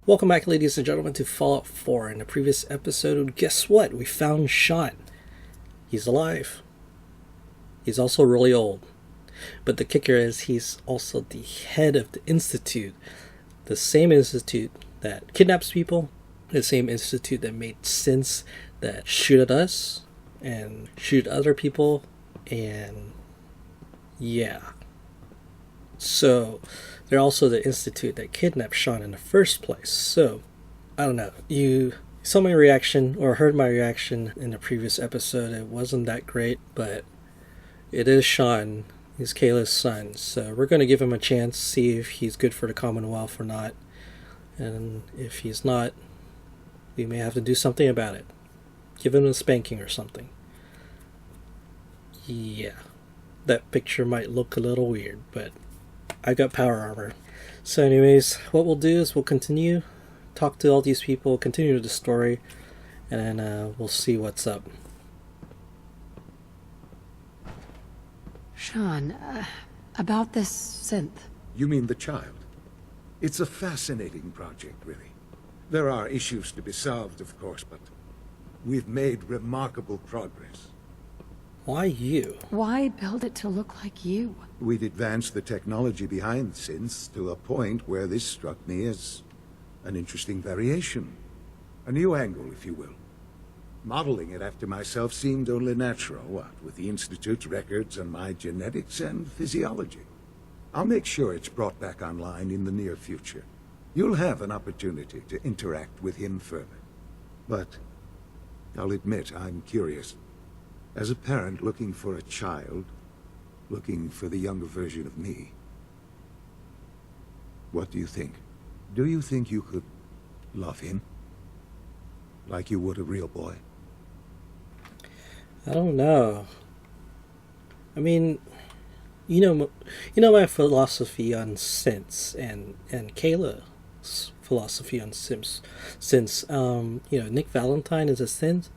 Welcome back, ladies and gentlemen, to Fallout 4. In the previous episode, guess what? We found Shaun. He's alive. He's also really old. But the kicker is he's also the head of the Institute. The same institute that kidnaps people. The same institute that made synths that shoot at us and shoot other people. And yeah. So they're also the institute that kidnapped Shaun in the first place. So, I don't know. You saw my reaction, or heard my reaction in the previous episode. It wasn't that great, but it is Shaun. He's Kayla's son. So we're going to give him a chance, see if he's good for the Commonwealth or not. And if he's not, we may have to do something about it. Give him a spanking or something. Yeah. That picture might look a little weird, but I got power armor. So anyways, what we'll do is we'll continue, talk to all these people, continue the story, and then we'll see what's up. Shaun, about this synth. You mean the child? It's a fascinating project, really. There are issues to be solved, of course, but we've made remarkable progress. Why you? Why build it to look like you? We'd advanced the technology behind synths to a point where this struck me as an interesting variation. A new angle, if you will. Modeling it after myself seemed only natural, what with the Institute's records and my genetics and physiology. I'll make sure it's brought back online in the near future. You'll have an opportunity to interact with him further. But I'll admit I'm curious. As a parent looking for a child, looking for the younger version of me, what do you think? Do you think you could love him? Like you would a real boy? I don't know. I mean, you know my philosophy on synths and Kayla's philosophy on synths. Since Nick Valentine is a synth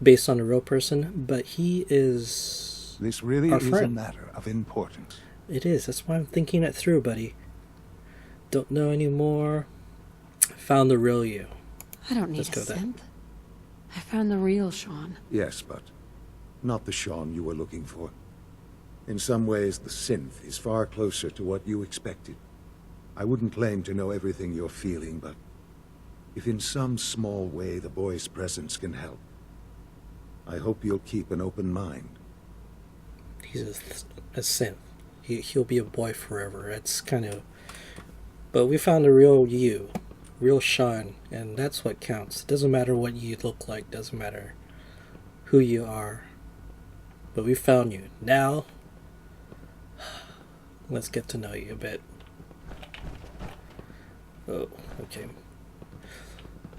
based on a real person, but he is This really our is friend. a matter of importance. It is. That's why I'm thinking it through, buddy. Don't know anymore. Found the real you. I don't need Let's a go there. synth. I found the real Shaun. Yes, but not the Shaun you were looking for. In some ways, the synth is far closer to what you expected. I wouldn't claim to know everything you're feeling, but if in some small way the boy's presence can help, I hope you'll keep an open mind. He's a synth. He'll be a boy forever. It's kind of... But we found the real you. Real Shaun. And that's what counts. It doesn't matter what you look like. Doesn't matter who you are. But we found you. Now, let's get to know you a bit. Oh, okay.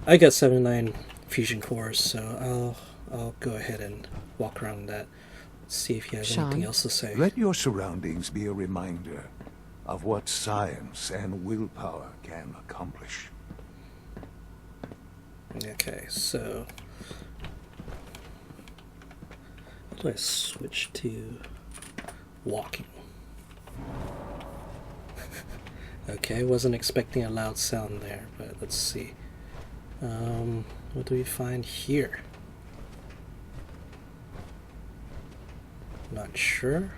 I got 79 fusion cores, so I'll go ahead and walk around that. See if he has Shaun? anything else to say. Let your surroundings be a reminder of what science and willpower can accomplish. Okay, so how do I switch to walking? Okay, wasn't expecting a loud sound there, but let's see. What do we find here? Not sure.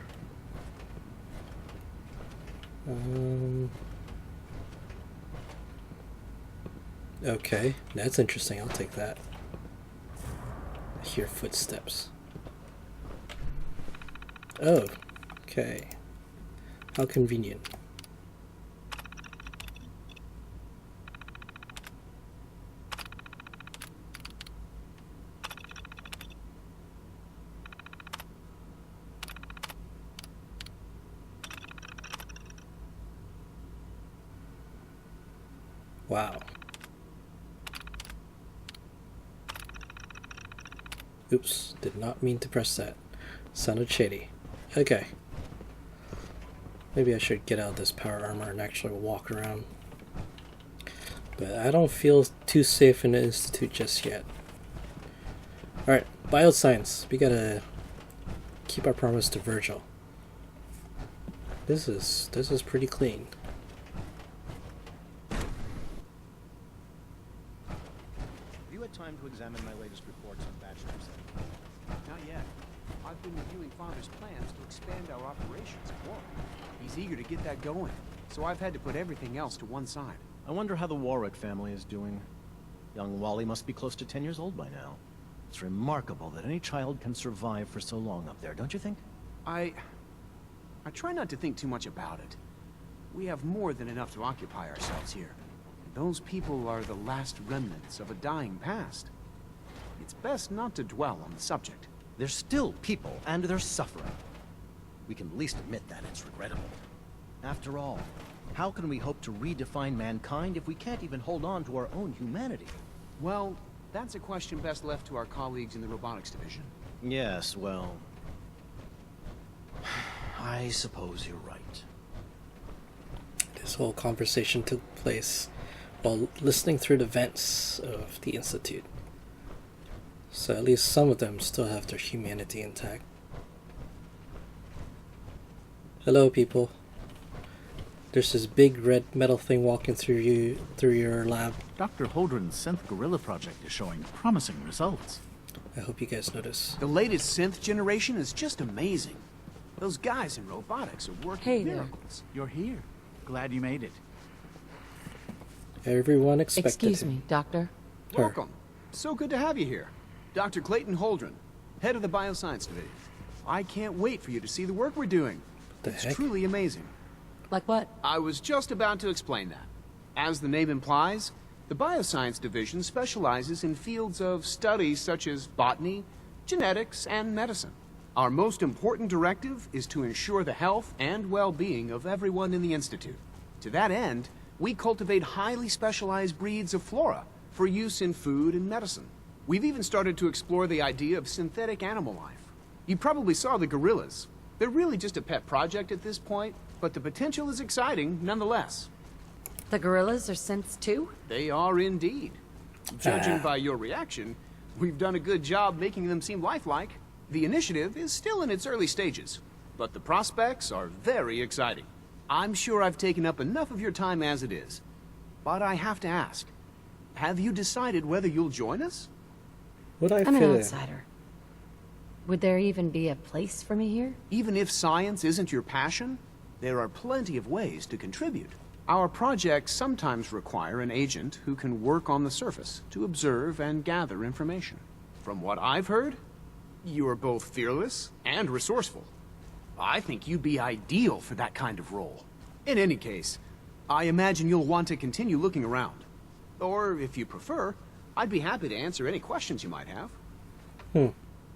Okay, that's interesting. I'll take that. I hear footsteps. Oh, okay. How convenient. Wow. Oops, did not mean to press that. Sounded shady. Okay. Maybe I should get out this power armor and actually walk around. But I don't feel too safe in the Institute just yet. Alright, bioscience. We gotta keep our promise to Virgil. This is pretty clean. had time to examine my latest reports on Bachelor's? Not yet. I've been reviewing Father's plans to expand our operations at Warwick. He's eager to get that going, so I've had to put everything else to one side. I wonder how the Warwick family is doing. Young Wally must be close to 10 years old by now. It's remarkable that any child can survive for so long up there, don't you think? I try not to think too much about it. We have more than enough to occupy ourselves here. Those people are the last remnants of a dying past. It's best not to dwell on the subject. They're still people, and they're suffering. We can at least admit that it's regrettable. After all, how can we hope to redefine mankind if we can't even hold on to our own humanity? Well, that's a question best left to our colleagues in the robotics division. Yes, well... I suppose you're right. This whole conversation took place while listening through the vents of the Institute. So at least some of them still have their humanity intact. Hello, people. There's this big red metal thing walking through your lab. Dr. Holdren's Synth Gorilla project is showing promising results. I hope you guys notice. The latest synth generation is just amazing. Those guys in robotics are working Hey there. miracles. You're here. Glad you made it. Everyone expected Excuse him. me, Doctor. Her. Welcome. So good to have you here. Dr. Clayton Holdren, head of the Bioscience Division. I can't wait for you to see the work we're doing. The It's heck? truly amazing. Like what? I was just about to explain that. As the name implies, the Bioscience Division specializes in fields of studies such as botany, genetics, and medicine. Our most important directive is to ensure the health and well-being of everyone in the Institute. To that end, we cultivate highly specialized breeds of flora for use in food and medicine. We've even started to explore the idea of synthetic animal life. You probably saw the gorillas. They're really just a pet project at this point, but the potential is exciting nonetheless. The gorillas are synths too? They are indeed. Judging by your reaction, we've done a good job making them seem lifelike. The initiative is still in its early stages, but the prospects are very exciting. I'm sure I've taken up enough of your time as it is, but I have to ask, have you decided whether you'll join us? Would I I'm an fit in? outsider. Would there even be a place for me here? Even if science isn't your passion, there are plenty of ways to contribute. Our projects sometimes require an agent who can work on the surface to observe and gather information. From what I've heard, you are both fearless and resourceful. I think you'd be ideal for that kind of role. In any case, I imagine you'll want to continue looking around. Or, if you prefer, I'd be happy to answer any questions you might have.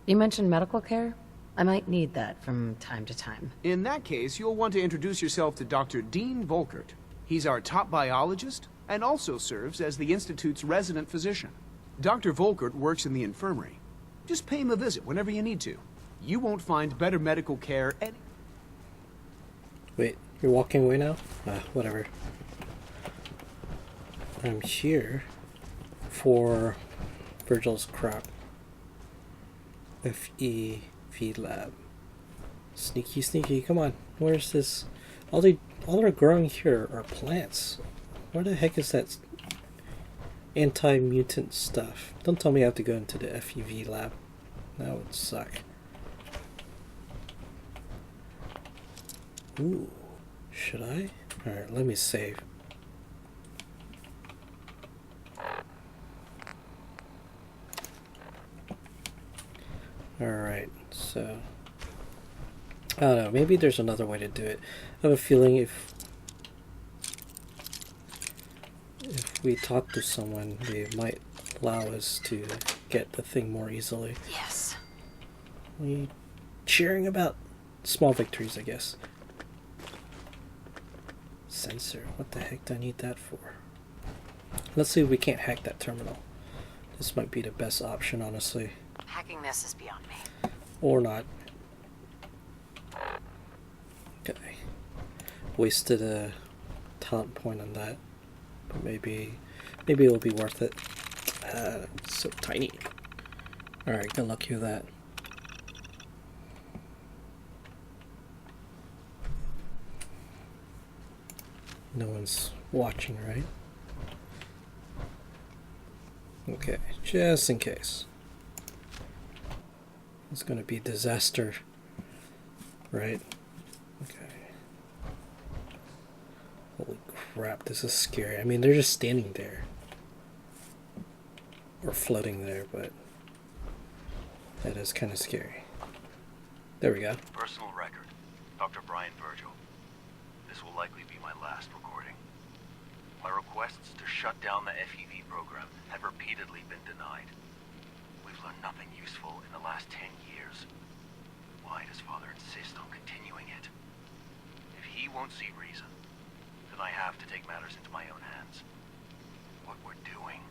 You mentioned medical care? I might need that from time to time. In that case, you'll want to introduce yourself to Dr. Dean Volkert. He's our top biologist and also serves as the Institute's resident physician. Dr. Volkert works in the infirmary. Just pay him a visit whenever you need to. You won't find better medical care any... Wait, you're walking away now? Whatever. I'm here for Virgil's crap. FEV Lab. Sneaky, sneaky, come on. Where's this? All they're growing here are plants. Where the heck is that anti-mutant stuff? Don't tell me I have to go into the FEV Lab. That would suck. Ooh. Should I? Alright, let me save. Alright, so... I don't know, maybe there's another way to do it. I have a feeling if we talk to someone, they might allow us to get the thing more easily. Yes. We cheering about small victories, I guess. Sensor, what the heck do I need that for? Let's see if we can't hack that terminal. This might be the best option, honestly. Hacking this is beyond me. Or not. Okay. Wasted a talent point on that. But maybe it'll be worth it. It's so tiny. Alright, good luck with that. No one's watching, right? Okay, just in case. It's gonna be a disaster, right? Okay. Holy crap, this is scary. I mean, they're just standing there. Or floating there, but that is kind of scary. There we go. Personal record. Dr. Brian Virgil. This will likely be my last recording. My requests to shut down the FEV program have repeatedly been denied. We've learned nothing useful in the last 10 years. Why does Father insist on continuing it? If he won't see reason, then I have to take matters into my own hands. What we're doing,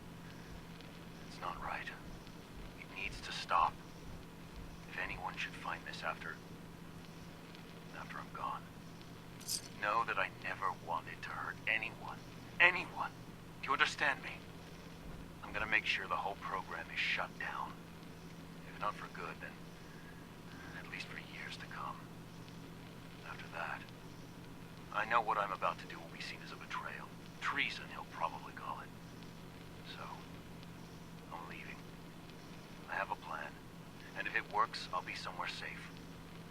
it's not right. It needs to stop. If anyone should find this after I'm gone, know that I never wanted to hurt anyone. Anyone. Do you understand me? I'm gonna make sure the whole program is shut down. If not for good, then at least for years to come. After that, I know what I'm about to do will be seen as a betrayal. Treason, he'll probably call it. So, I'm leaving. I have a plan. And if it works, I'll be somewhere safe.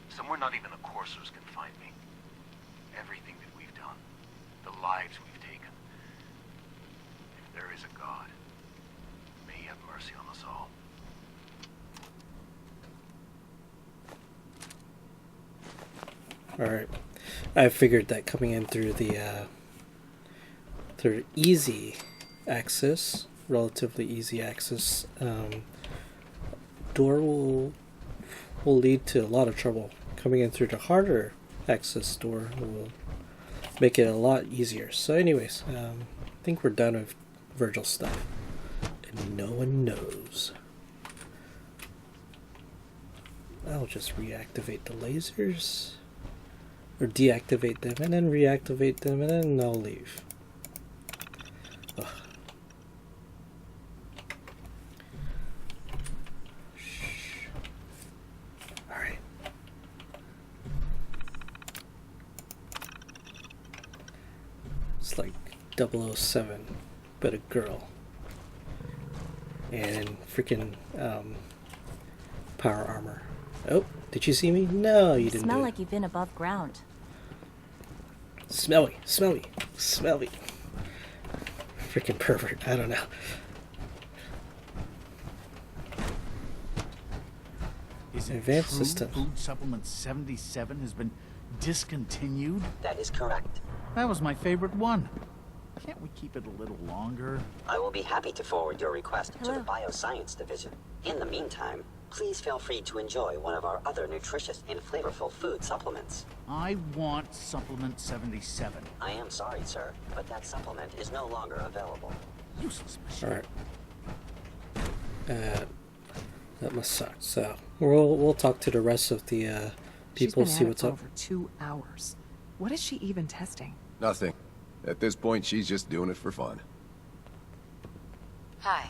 Somewhere not even the coursers can find me. Everything that we've done, the lives we've taken. If there is a God, may he have mercy on us all. Alright. I figured that coming in through the through easy access, relatively easy access, door will lead to a lot of trouble. Coming in through the harder access door will make it a lot easier. So anyways, I think we're done with Virgil stuff. And no one knows. I'll just reactivate the lasers. Or deactivate them and then reactivate them and then I'll leave. Ugh. Shh. Alright. It's like 007, but a girl. And freaking power armor. Oh, did you see me? No, you didn't. Smell like you've been above ground. Smelly, smelly, smelly. Freaking pervert. I don't know. Is it Advanced true systems. food supplement 77 has been discontinued? That is correct. That was my favorite one. Can't we keep it a little longer? I will be happy to forward your request to the Hello. Bioscience Division. In the meantime, please feel free to enjoy one of our other nutritious and flavorful food supplements. I want supplement 77. I am sorry, sir, but that supplement is no longer available. Useless machine. Alright. That must suck. So we'll talk to the rest of the people, She's see been what's at it up. for over 2 hours. What is she even testing? Nothing. At this point, she's just doing it for fun. Hi.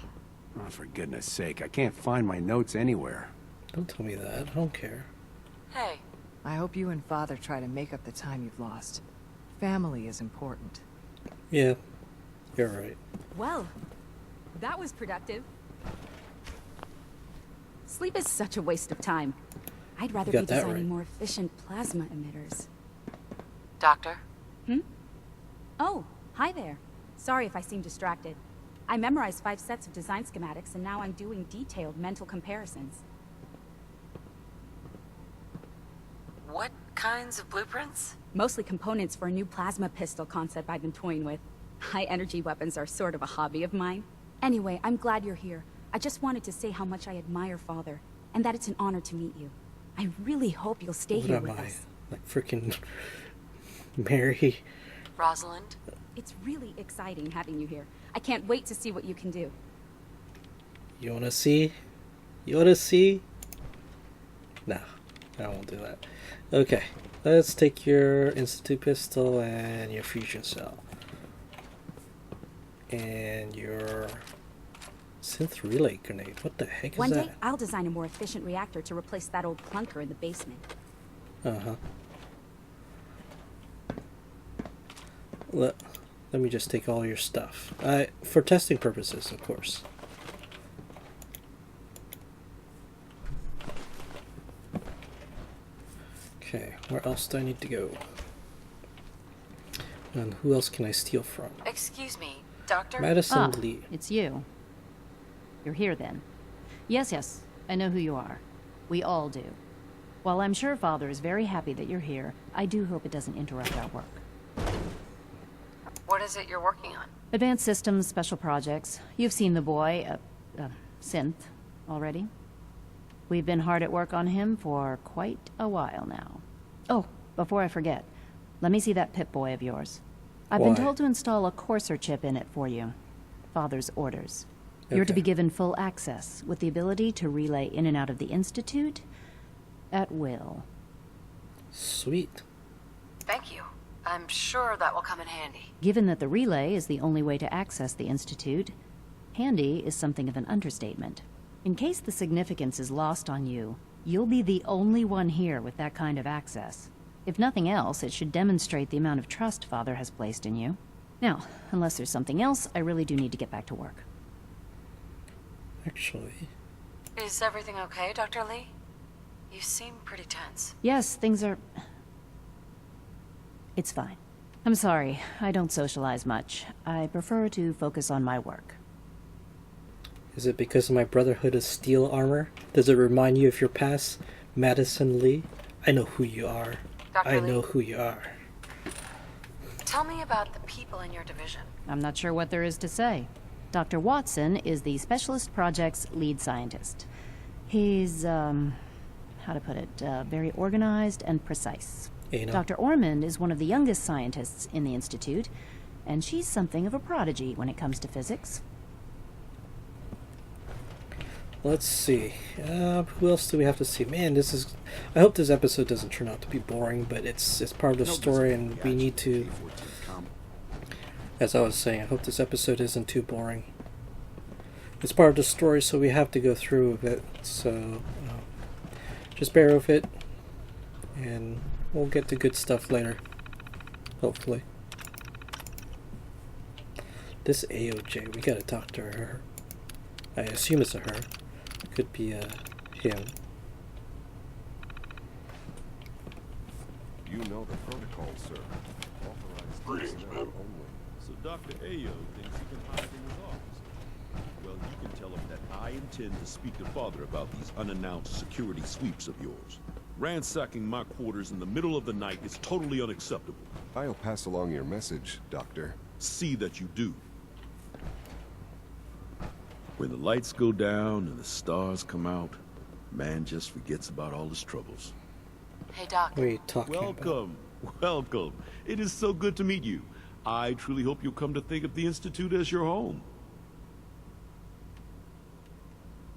Oh, for goodness sake, I can't find my notes anywhere. Don't tell me that. I don't care. Hey. I hope you and Father try to make up the time you've lost. Family is important. Yeah, you're right. Well, that was productive. Sleep is such a waste of time. I'd rather You be got that designing right. more efficient plasma emitters. Doctor? Oh, hi there. Sorry if I seem distracted. I memorized 5 sets of design schematics and now I'm doing detailed mental comparisons. What kinds of blueprints? Mostly components for a new plasma pistol concept I've been toying with. High energy weapons are sort of a hobby of mine. Anyway, I'm glad you're here. I just wanted to say how much I admire Father, and that it's an honor to meet you. I really hope you'll stay What here am with I? us. Like freaking Mary? Rosalind? It's really exciting having you here. I can't wait to see what you can do. You wanna see? You wanna see? No, I won't do that. Okay, let's take your Institute pistol and your fusion cell. And your synth relay grenade. What the heck is One that? day, I'll design a more efficient reactor to replace that old clunker in the basement. Uh-huh. Let me just take all your stuff. For testing purposes, of course. Okay, where else do I need to go? And who else can I steal from? Excuse me, Doctor? Madison Lee. It's you. You're here then. Yes, I know who you are. We all do. While I'm sure Father is very happy that you're here, I do hope it doesn't interrupt our work. What is it you're working on? Advanced systems, special projects. You've seen the boy, Synth, already. We've been hard at work on him for quite a while now. Oh, before I forget, let me see that Pip-Boy of yours. I've been told to install a courser chip in it for you. Father's orders. You're to be given full access, with the ability to relay in and out of the Institute at will. Sweet. Thank you. I'm sure that will come in handy. Given that the relay is the only way to access the Institute, handy is something of an understatement. In case the significance is lost on you, you'll be the only one here with that kind of access. If nothing else, it should demonstrate the amount of trust Father has placed in you. Now, unless there's something else, I really do need to get back to work. Actually... Is everything okay, Dr. Lee? You seem pretty tense. Yes, things are... It's fine. I'm sorry, I don't socialize much. I prefer to focus on my work. Is it because of my Brotherhood of Steel armor? Does it remind you of your past, Madison Lee? I know who you are. Dr. I Lee? know who you are. Tell me about the people in your division. I'm not sure what there is to say. Dr. Watson is the Specialist Project's lead scientist. He's, how to put it, very organized and precise. Dr. Ormond is one of the youngest scientists in the Institute, and she's something of a prodigy when it comes to physics. Let's see. Who else do we have to see? Man, this is... I hope this episode doesn't turn out to be boring, but it's part of the story, and we need to... As I was saying, I hope this episode isn't too boring. It's part of the story, so we have to go through with it. So, just bear with it, and we'll get to good stuff later. Hopefully. This AOJ, we gotta talk to her. I assume it's a her. It could be a him. You know the protocol, sir. Authorized personnel only. So Dr. Ayo thinks he can hide in his office. Well, you can tell him that I intend to speak to Father about these unannounced security sweeps of yours. Ransacking my quarters in the middle of the night is totally unacceptable. I'll pass along your message, Doctor. See that you do. When the lights go down and the stars come out, man just forgets about all his troubles. Hey, Doc. What are you talking Welcome. Welcome. It is so good to meet you. I truly hope you'll come to think of the Institute as your home.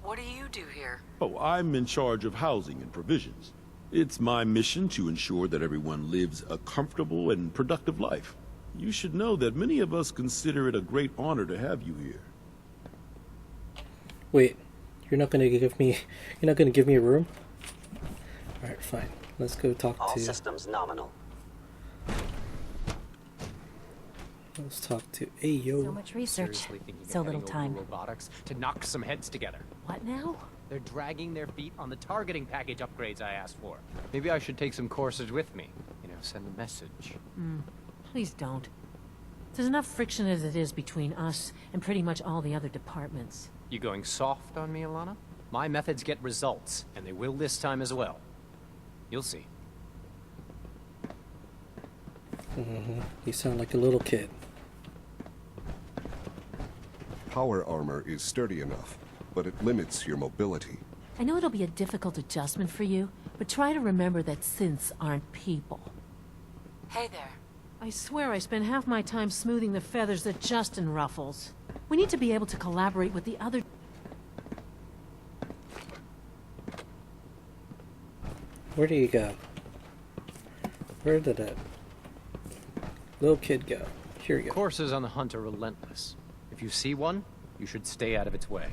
What do you do here? Oh, I'm in charge of housing and provisions. It's my mission to ensure that everyone lives a comfortable and productive life. You should know that many of us consider it a great honor to have you here. Wait, you're not gonna give me a room? Alright, fine. Let's go talk All to... systems nominal. Let's talk to Ayo. So much research, Seriously thinking so of little heading over time. to robotics to knock some heads together. What now? They're dragging their feet on the targeting package upgrades I asked for. Maybe I should take some courses with me. You know, send a message. Please don't. There's enough friction as it is between us and pretty much all the other departments. You going soft on me, Alana? My methods get results, and they will this time as well. You'll see. You sound like a little kid. Power armor is sturdy enough, but it limits your mobility. I know it'll be a difficult adjustment for you, but try to remember that synths aren't people. Hey there. I swear I spend half my time smoothing the feathers that Justin ruffles. We need to be able to collaborate with the other... Where do you go? Where did that little kid go? Here you go. Courses on the hunt are relentless. If you see one, you should stay out of its way.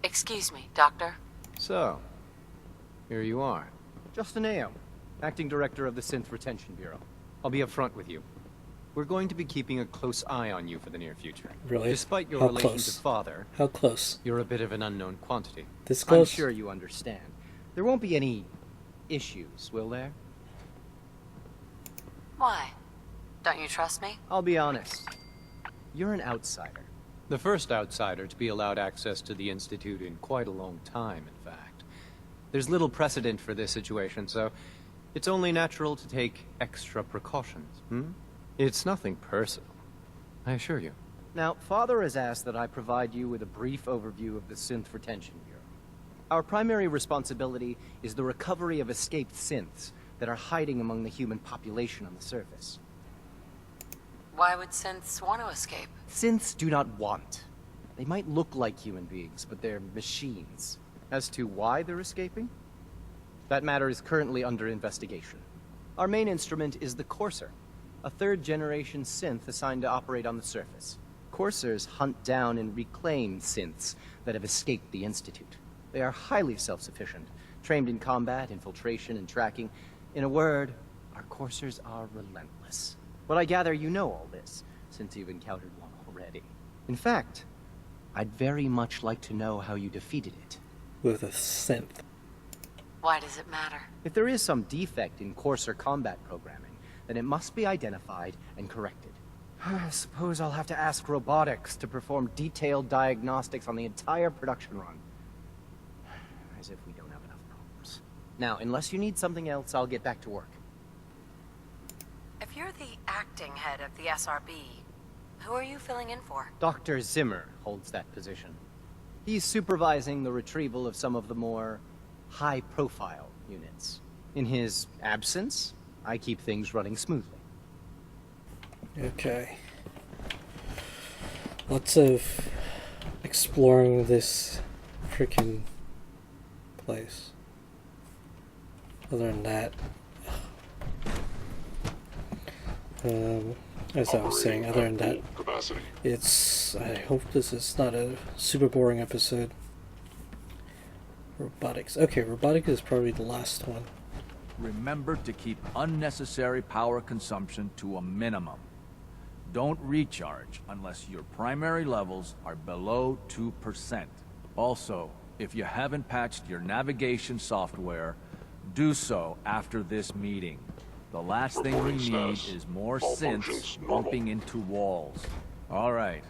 Excuse me, Doctor. So, here you are. Justin Ayo, Acting Director of the Synth Retention Bureau. I'll be upfront with you. We're going to be keeping a close eye on you for the near future. Really? Despite your How relation close? to Father, How close? you're a bit of an unknown quantity. This I'm close? sure you understand. There won't be any issues, will there? Why? Don't you trust me? I'll be honest. You're an outsider. The first outsider to be allowed access to the Institute in quite a long time, in fact. There's little precedent for this situation, so it's only natural to take extra precautions, It's nothing personal, I assure you. Now, Father has asked that I provide you with a brief overview of the Synth Retention Bureau. Our primary responsibility is the recovery of escaped synths that are hiding among the human population on the surface. Why would synths want to escape? Synths do not want. They might look like human beings, but they're machines. As to why they're escaping? That matter is currently under investigation. Our main instrument is the Courser, a third-generation synth assigned to operate on the surface. Coursers hunt down and reclaim synths that have escaped the Institute. They are highly self-sufficient, trained in combat, infiltration, and tracking. In a word, our Coursers are relentless. But I gather you know all this, since you've encountered one already. In fact, I'd very much like to know how you defeated it. With a synth. Why does it matter? If there is some defect in Courser combat programming, then it must be identified and corrected. I suppose I'll have to ask robotics to perform detailed diagnostics on the entire production run. As if we don't have enough problems. Now, unless you need something else, I'll get back to work. If you're the acting head of the SRB, who are you filling in for? Dr. Zimmer holds that position. He's supervising the retrieval of some of the more high-profile units. In his absence, I keep things running smoothly. Okay. Lots of exploring this freaking place. Other than that, as I was saying, other than that, it's, I hope this is not a super boring episode. Robotics. Okay, robotics is probably the last one. Remember to keep unnecessary power consumption to a minimum. Don't recharge unless your primary levels are below 2%. Also, if you haven't patched your navigation software, do so after this meeting. The last thing we need is more synths bumping into walls. All right,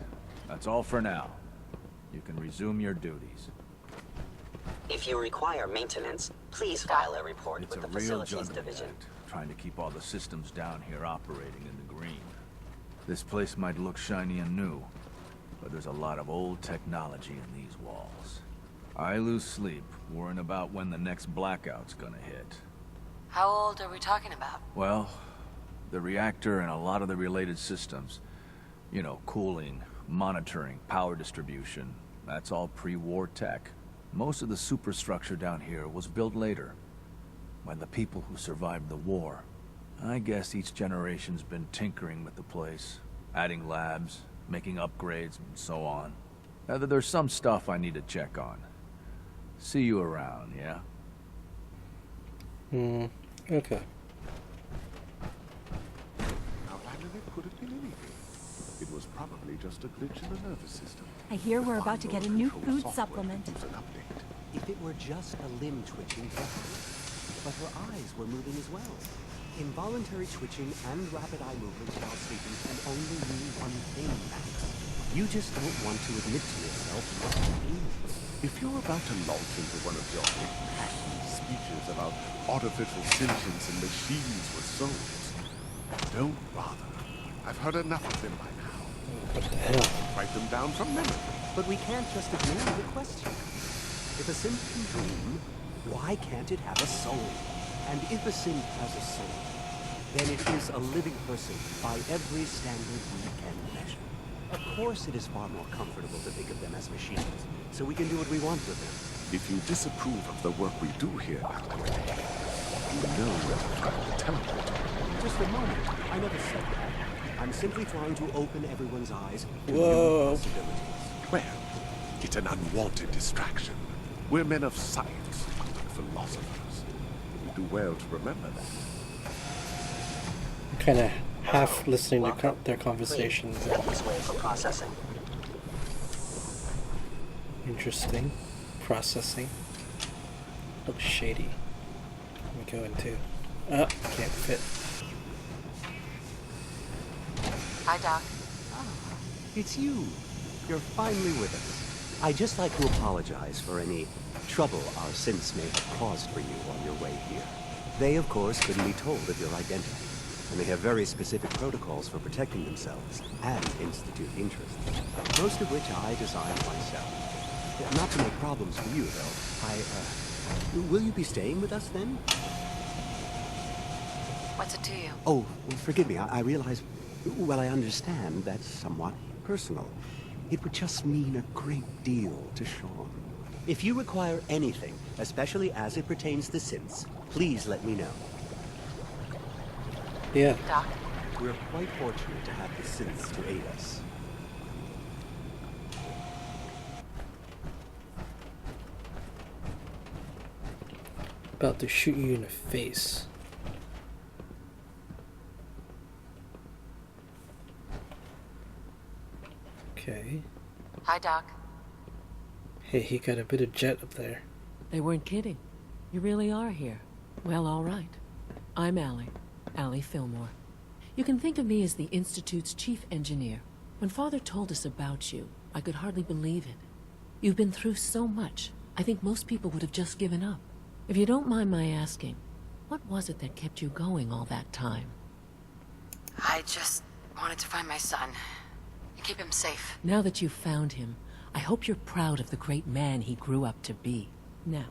that's all for now. You can resume your duties. If you require maintenance, please file a report It's with a the real Facilities juggling Division. act, trying to keep all the systems down here operating in the green. This place might look shiny and new, but there's a lot of old technology in these walls. I lose sleep worrying about when the next blackout's gonna hit. How old are we talking about? Well, the reactor and a lot of the related systems, you know, cooling, monitoring, power distribution, that's all pre-war tech. Most of the superstructure down here was built later, by the people who survived the war. I guess each generation's been tinkering with the place, adding labs, making upgrades, and so on. There's some stuff I need to check on. See you around, yeah? Okay. Now, why did it could have been anything? It was probably just a glitch in the nervous system. I hear we're about to get a new food supplement. If it were just a limb twitching, definitely. But her eyes were moving as well. Involuntary twitching and rapid eye movements while sleeping can only mean one thing, Max. You just don't want to admit to yourself what you mean. If you're about to launch into one of your impassioned speeches about artificial sentience and machines with souls, don't bother. I've heard enough of them by now. What the hell? Write them down from memory. But we can't just ignore the question. If a synth can dream, why can't it have a soul? And if a synth has a soul, then it is a living person by every standard we can measure. Of course it is far more comfortable to think of them as machines, so we can do what we want with them. If you disapprove of the work we do here, Dr. Ray, you know you're trying to tell me. Just a moment. I never said that. I'm simply trying to open everyone's eyes to new Whoa. possibilities. Well, it's an unwanted distraction. We're men of science, not philosophers. You do well to remember that. I'm kind of half listening to their conversations. Please wait for processing. Interesting. Processing. Looks shady. Let me go into... Oh, can't fit. Hi, Doc. It's you. You're finally with us. I'd just like to apologize for any trouble our synths may have caused for you on your way here. They, of course, couldn't be told of your identity, and they have very specific protocols for protecting themselves and Institute interests, most of which I designed myself. Not to make problems for you, though. Will you be staying with us then? What's it to you? Oh, forgive me. I realize... Well, I understand that's somewhat personal. It would just mean a great deal to Shaun. If you require anything, especially as it pertains to synths, please let me know. Yeah. Doc? We're quite fortunate to have the synths to aid us. About to shoot you in the face. Okay. Hi, Doc. Hey, he got a bit of jet up there. They weren't kidding. You really are here. Well, all right. I'm Allie Fillmore. You can think of me as the Institute's chief engineer. When Father told us about you, I could hardly believe it. You've been through so much, I think most people would have just given up. If you don't mind my asking, what was it that kept you going all that time? I just wanted to find my son and keep him safe. Now that you've found him, I hope you're proud of the great man he grew up to be. Now,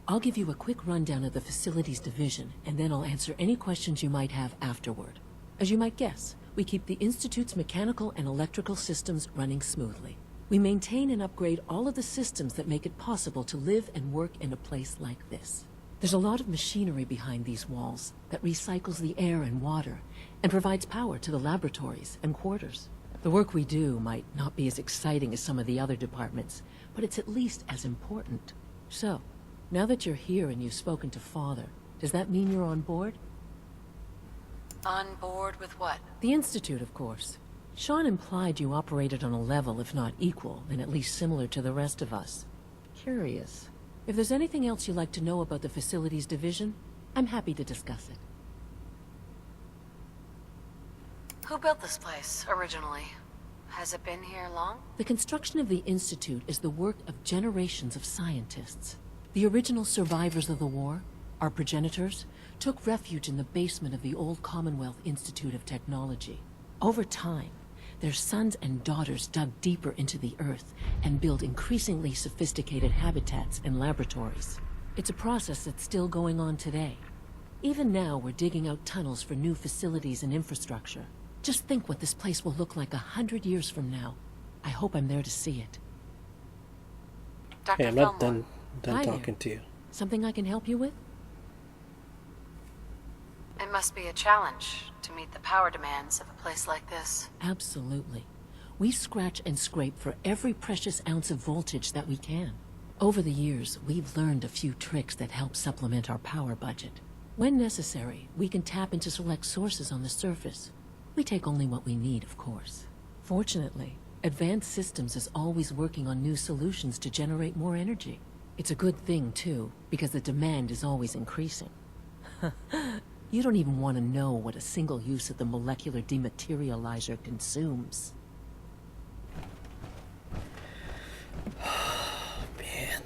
I'll give you a quick rundown of the Facilities Division, and then I'll answer any questions you might have afterward. As you might guess, we keep the Institute's mechanical and electrical systems running smoothly. We maintain and upgrade all of the systems that make it possible to live and work in a place like this. There's a lot of machinery behind these walls that recycles the air and water and provides power to the laboratories and quarters. The work we do might not be as exciting as some of the other departments, but it's at least as important. So, now that you're here and you've spoken to Father, does that mean you're on board? On board with what? The Institute, of course. Shaun implied you operated on a level, if not equal, then at least similar to the rest of us. Curious. If there's anything else you'd like to know about the Facilities Division, I'm happy to discuss it. Who built this place, originally? Has it been here long? The construction of the Institute is the work of generations of scientists. The original survivors of the war, our progenitors, took refuge in the basement of the old Commonwealth Institute of Technology. Over time, their sons and daughters dug deeper into the earth and built increasingly sophisticated habitats and laboratories. It's a process that's still going on today. Even now, we're digging out tunnels for new facilities and infrastructure. Just think what this place will look like 100 years from now. I hope I'm there to see it. Dr. Hey, I'm not Fillmore. done Hi talking there. to you. Something I can help you with? It must be a challenge to meet the power demands of a place like this. Absolutely. We scratch and scrape for every precious ounce of voltage that we can. Over the years, we've learned a few tricks that help supplement our power budget. When necessary, we can tap into select sources on the surface. We take only what we need, of course. Fortunately, Advanced Systems is always working on new solutions to generate more energy. It's a good thing, too, because the demand is always increasing. You don't even want to know what a single use of the molecular dematerializer consumes. Man.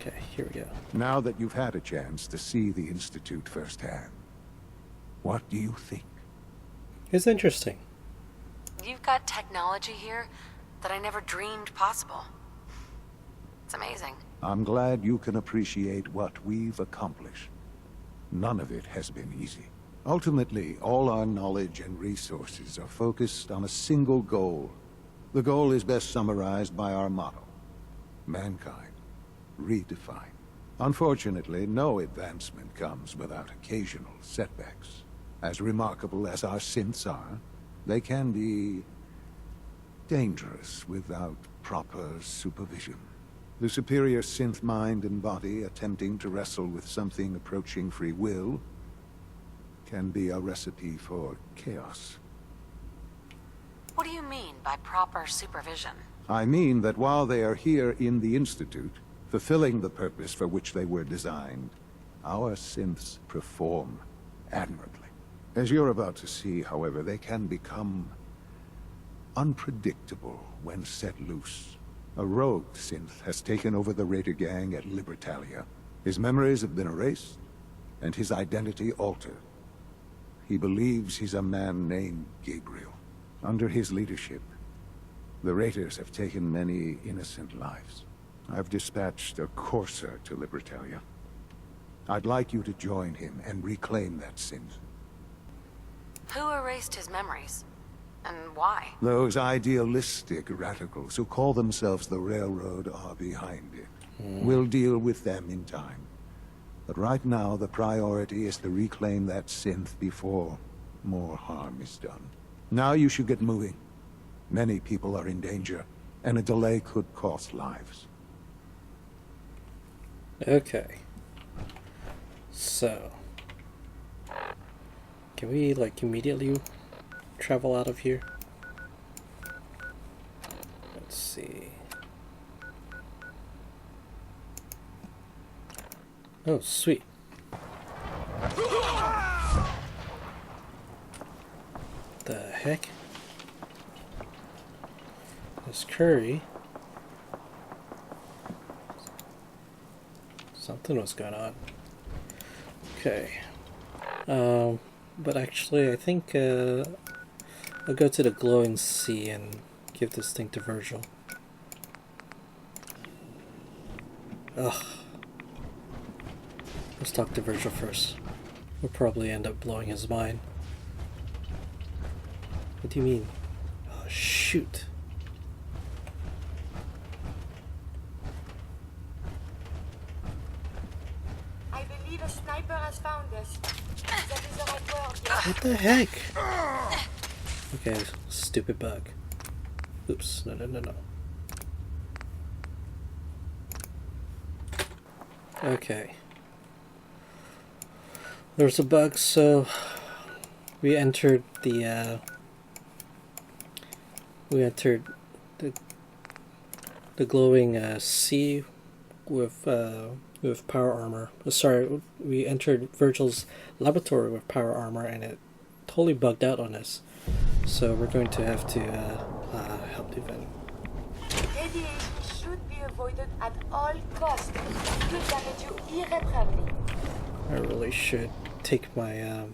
Okay, here we go. Now that you've had a chance to see the Institute firsthand, what do you think? It's interesting. You've got technology here that I never dreamed possible. It's amazing. I'm glad you can appreciate what we've accomplished. None of it has been easy. Ultimately, all our knowledge and resources are focused on a single goal. The goal is best summarized by our motto: mankind, redefined. Unfortunately, no advancement comes without occasional setbacks. As remarkable as our synths are, they can be dangerous without proper supervision. The superior synth mind and body attempting to wrestle with something approaching free will can be a recipe for chaos. What do you mean by proper supervision? I mean that while they are here in the Institute, fulfilling the purpose for which they were designed, Our synths perform admirably. As you're about to see, however, they can become unpredictable when set loose. A rogue synth has taken over the Raider gang at Libertalia. His memories have been erased, and his identity altered. He believes he's a man named Gabriel. Under his leadership, the Raiders have taken many innocent lives. I've dispatched a courser to Libertalia. I'd like you to join him and reclaim that synth. Who erased his memories? And why? Those idealistic radicals who call themselves the Railroad are behind it. We'll deal with them in time. But right now, the priority is to reclaim that synth before more harm is done. Now you should get moving. Many people are in danger, and a delay could cost lives. Okay. So, can we, like, immediately travel out of here? Let's see. Oh, sweet. The heck? This Curie. Something was going on. Okay. But actually, I think I'll go to the glowing sea and give this thing to Virgil. Ugh. Let's talk to Virgil first. We'll probably end up blowing his mind. What do you mean? Oh, shoot. I believe a sniper has found us. That is the right word. What the heck? Okay, stupid bug. Oops, no. Okay. There's a bug, so we entered the glowing sea with power armor. Sorry, we entered Virgil's laboratory with power armor, and it totally bugged out on us. So we're going to have to help defend. Radiation should be avoided at all costs. It could damage you irreparably. I really should take my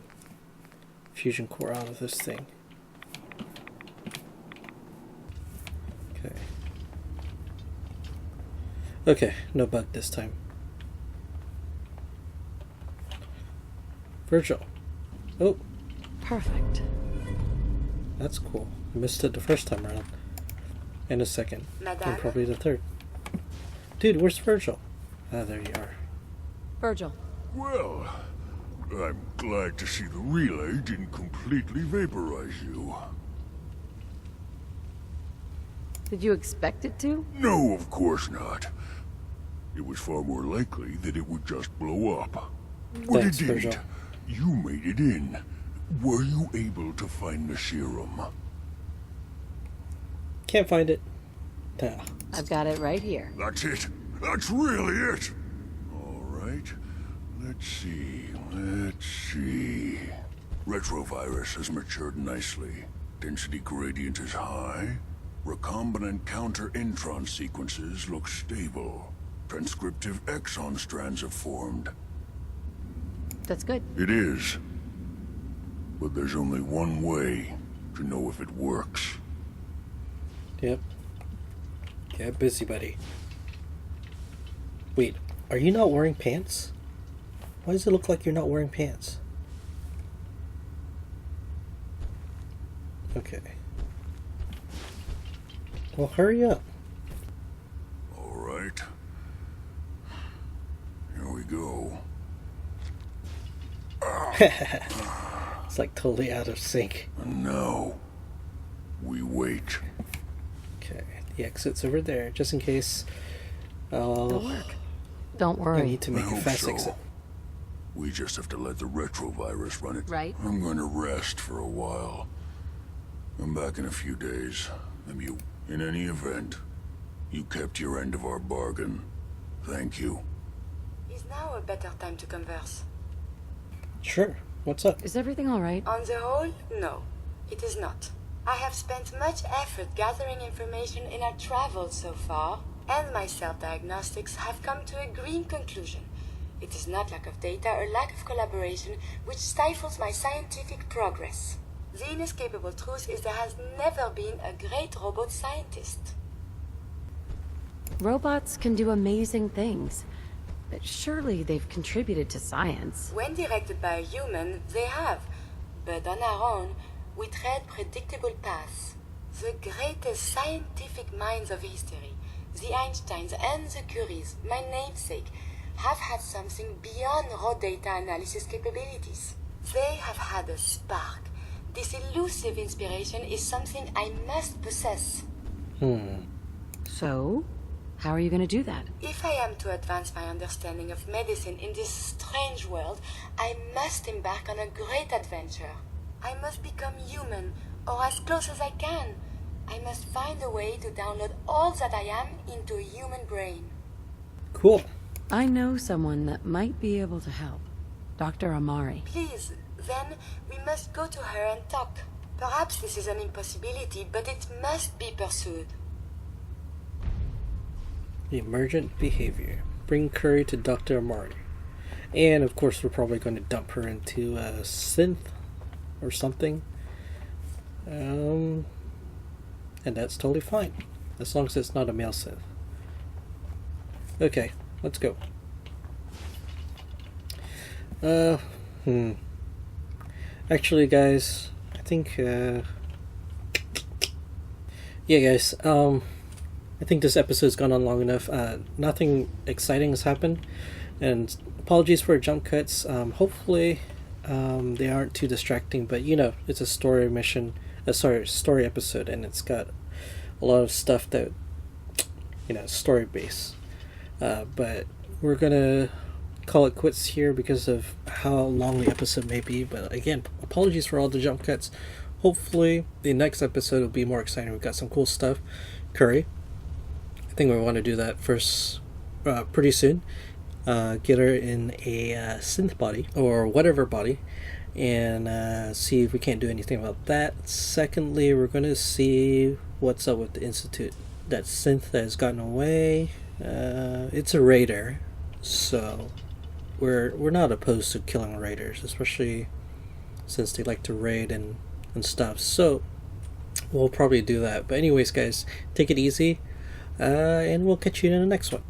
fusion core out of this thing. Okay. Okay, no bug this time. Virgil. Oh. Perfect. That's cool. I missed it the first time around. And a second. Madame? And probably the third. Dude, where's Virgil? Ah, there you are. Virgil. Well, I'm glad to see the relay didn't completely vaporize you. Did you expect it to? No, of course not. It was far more likely that it would just blow up. But Thanks, it didn't. Virgil. You made it in. Were you able to find the serum? Can't find it. Nah. I've got it right here. That's it. That's really it. All right. Let's see. Retrovirus has matured nicely. Density gradient is high. Recombinant counter-intron sequences look stable. Transcriptive exon strands have formed. That's good. It is. But there's only one way to know if it works. Yep. Get busy, buddy. Wait, are you not wearing pants? Why does it look like you're not wearing pants? Okay. Well, hurry up. All right. Here we go. It's like totally out of sync. And now, we wait. Okay, the exit's over there, just in case. It'll work. Don't I worry. need to make I a hope fast so. exit. We just have to let the retrovirus run it. Right. I'm going to rest for a while. I'm back in a few days. In any event, you kept your end of our bargain. Thank you. Is now a better time to converse? Sure. What's up? Is everything all right? On the whole, no. It is not. I have spent much effort gathering information in our travels so far, and my self-diagnostics have come to a green conclusion. It is not lack of data or lack of collaboration which stifles my scientific progress. The inescapable truth is there has never been a great robot scientist. Robots can do amazing things. But surely they've contributed to science. When directed by a human, they have. But on our own, we tread predictable paths. The greatest scientific minds of history, the Einsteins and the Curies, my namesake, have had something beyond raw data analysis capabilities. They have had a spark. This elusive inspiration is something I must possess. So, how are you going to do that? If I am to advance my understanding of medicine in this strange world, I must embark on a great adventure. I must become human, or as close as I can. I must find a way to download all that I am into a human brain. Cool. I know someone that might be able to help. Dr. Amari. Please, then we must go to her and talk. Perhaps this is an impossibility, but it must be pursued. Emergent Behavior. Bring Curie to Dr. Amari. And of course we're probably going to dump her into a synth or something. And that's totally fine. As long as it's not a male synth. Okay, let's go. Actually guys, I think yeah guys, I think this episode's gone on long enough. Nothing exciting has happened, and apologies for jump cuts. Hopefully, they aren't too distracting. But you know, it's a story mission, story episode, and it's got a lot of stuff that story based. But we're gonna call it quits here because of how long the episode may be. But again, apologies for all the jump cuts. Hopefully, the next episode will be more exciting. We've got some cool stuff. Curie. I think we want to do that first pretty soon. Get her in a synth body or whatever body and see if we can't do anything about that. Secondly, we're going to see what's up with the Institute. That synth that has gotten away. It's a raider, so we're not opposed to killing raiders, especially since they like to raid and stuff. So we'll probably do that. But anyways guys, take it easy. And we'll catch you in the next one.